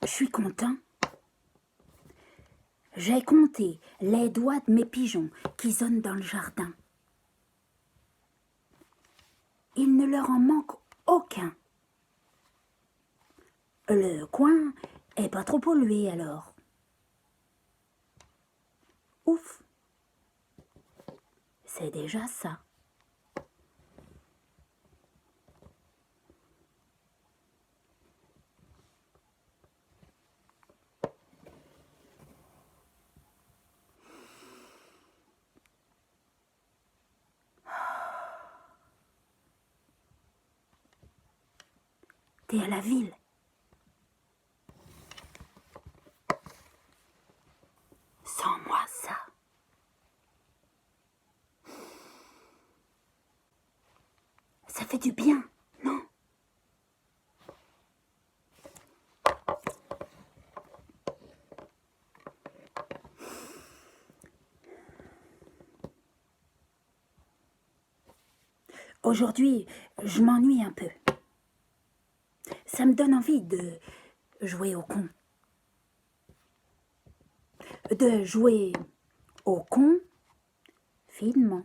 Je suis content. J'ai compté les doigts de mes pigeons qui zonnent dans le jardin. Il ne leur en manque aucun. Le coin est pas trop pollué alors. Ouf, c'est déjà ça. T'es à la ville. Sans moi ça. Ça fait du bien, non? Aujourd'hui, je m'ennuie un peu. Ça me donne envie de jouer au con. De jouer au con finement.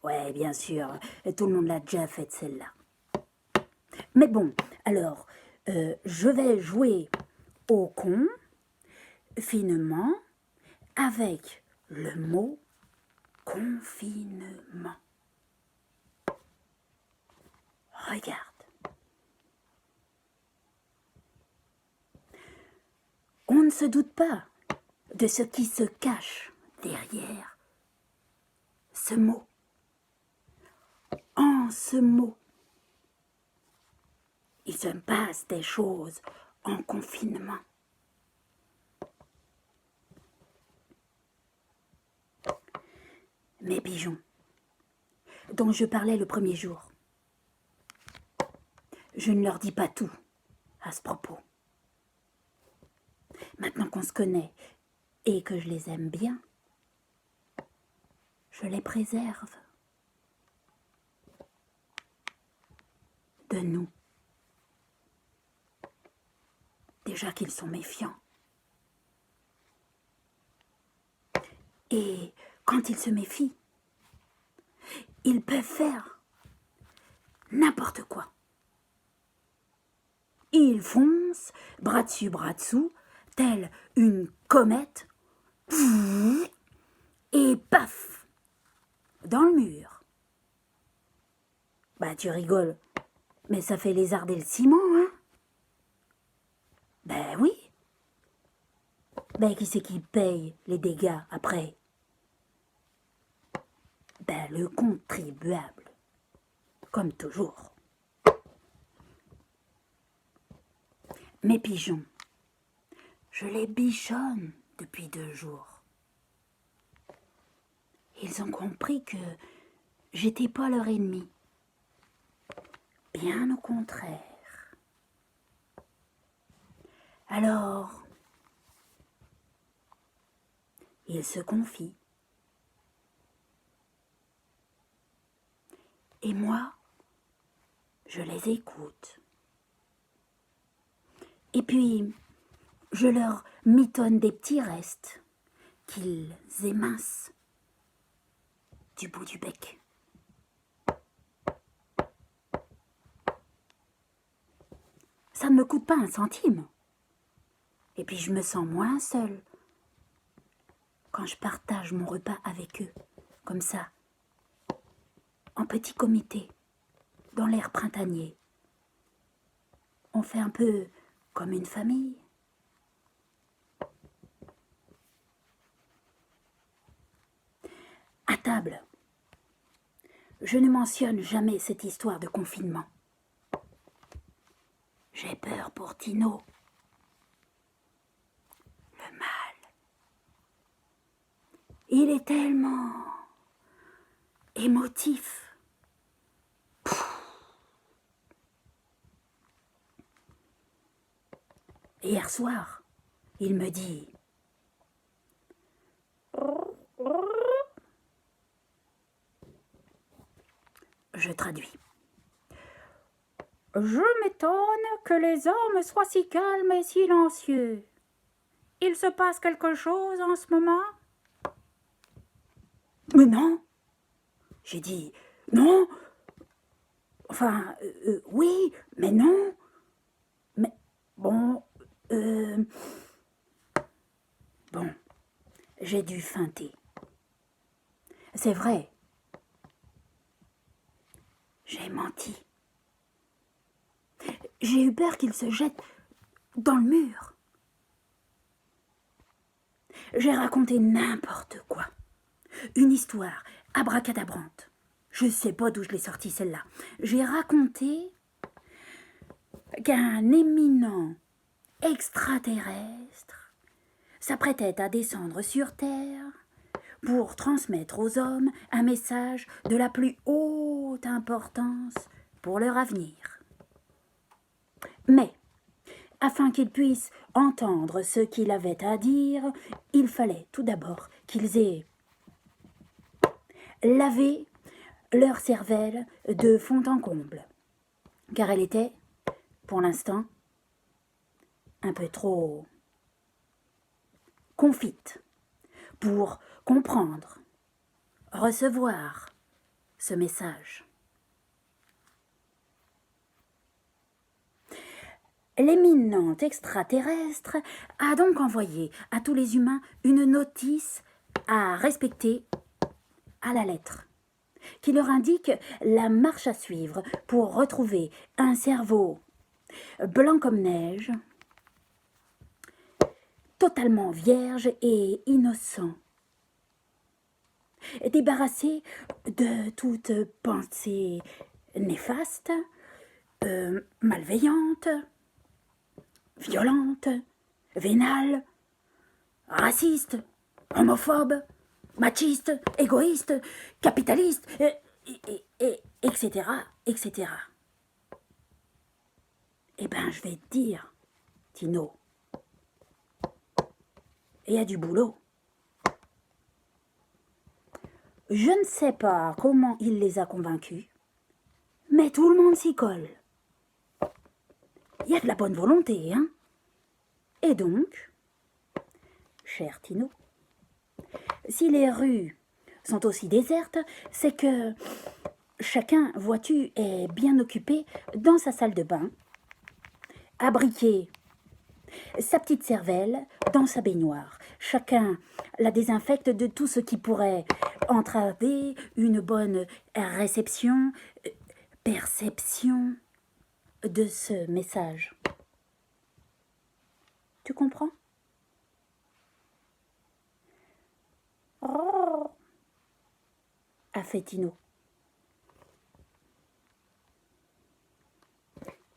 Ouais, bien sûr, tout le monde l'a déjà faite celle-là. Mais bon, alors, je vais jouer au con finement avec le mot confinement. Regarde. On ne se doute pas de ce qui se cache derrière ce mot. En ce mot, il se passe des choses en confinement. Mes pigeons, dont je parlais le premier jour, je ne leur dis pas tout à ce propos. Maintenant qu'on se connaît et que je les aime bien, je les préserve de nous. Déjà qu'ils sont méfiants. Et quand ils se méfient, ils peuvent faire n'importe quoi. Ils foncent, bras dessus, bras dessous, telle une comète, et paf, dans le mur. Bah tu rigoles, mais ça fait lézarder le ciment, hein? Ben oui. Ben qui c'est qui paye les dégâts après? Ben le contribuable, comme toujours. Mes pigeons, je les bichonne depuis 2 jours. Ils ont compris que j'étais pas leur ennemi. Bien au contraire. Alors, ils se confient. Et moi, je les écoute. Et puis, je leur mitonne des petits restes qu'ils émincent du bout du bec. Ça ne me coûte pas un centime. Et puis je me sens moins seule quand je partage mon repas avec eux, comme ça, en petit comité, dans l'air printanier. On fait un peu comme une famille. À table, je ne mentionne jamais cette histoire de confinement. J'ai peur pour Tino. Le mal. Il est tellement émotif. Hier soir, il me dit « Je traduis. Je m'étonne que les hommes soient si calmes et silencieux. Il se passe quelque chose en ce moment? Mais non, j'ai dit non. Enfin, oui, mais non. Mais bon, bon, j'ai dû feinter. C'est vrai. J'ai menti. J'ai eu peur qu'il se jette dans le mur. J'ai raconté n'importe quoi. Une histoire abracadabrante. Je sais pas d'où je l'ai sortie celle-là. J'ai raconté qu'un éminent extraterrestre s'apprêtait à descendre sur Terre pour transmettre aux hommes un message de la plus haute importance pour leur avenir. Mais, afin qu'ils puissent entendre ce qu'il avait à dire, il fallait tout d'abord qu'ils aient lavé leur cervelle de fond en comble, car elle était, pour l'instant, un peu trop confite pour comprendre, recevoir ce message. L'éminent extraterrestre a donc envoyé à tous les humains une notice à respecter à la lettre, qui leur indique la marche à suivre pour retrouver un cerveau blanc comme neige, totalement vierge et innocent, débarrassé de toute pensée néfaste, malveillante, violente, vénale, raciste, homophobe, machiste, égoïste, capitaliste, etc., etc. Eh ben, je vais te dire, Tino, il y a du boulot. Je ne sais pas comment il les a convaincus, mais tout le monde s'y colle. Il y a de la bonne volonté, hein? Et donc, cher Tino, si les rues sont aussi désertes, c'est que chacun, vois-tu, est bien occupé dans sa salle de bain, à briquer sa petite cervelle dans sa baignoire. Chacun la désinfecte de tout ce qui pourrait entraver une bonne réception, perception de ce message. Tu comprends? Oh, a fait Tino.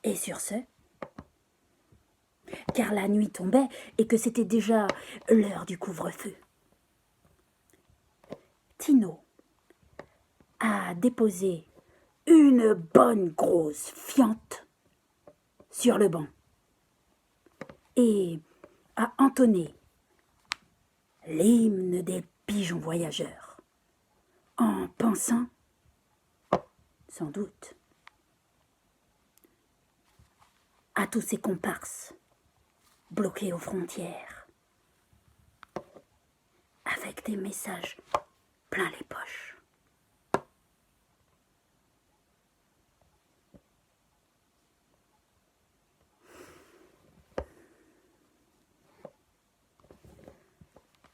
Et sur ce, car la nuit tombait et que c'était déjà l'heure du couvre-feu, Tino a déposé une bonne grosse fiente sur le banc et a entonné l'hymne des pigeons voyageurs, en pensant, sans doute, à tous ces comparses bloqués aux frontières, avec des messages plein les poches.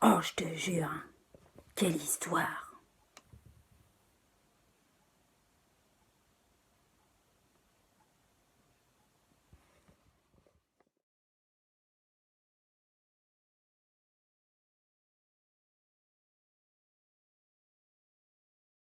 Oh, je te jure, quelle histoire!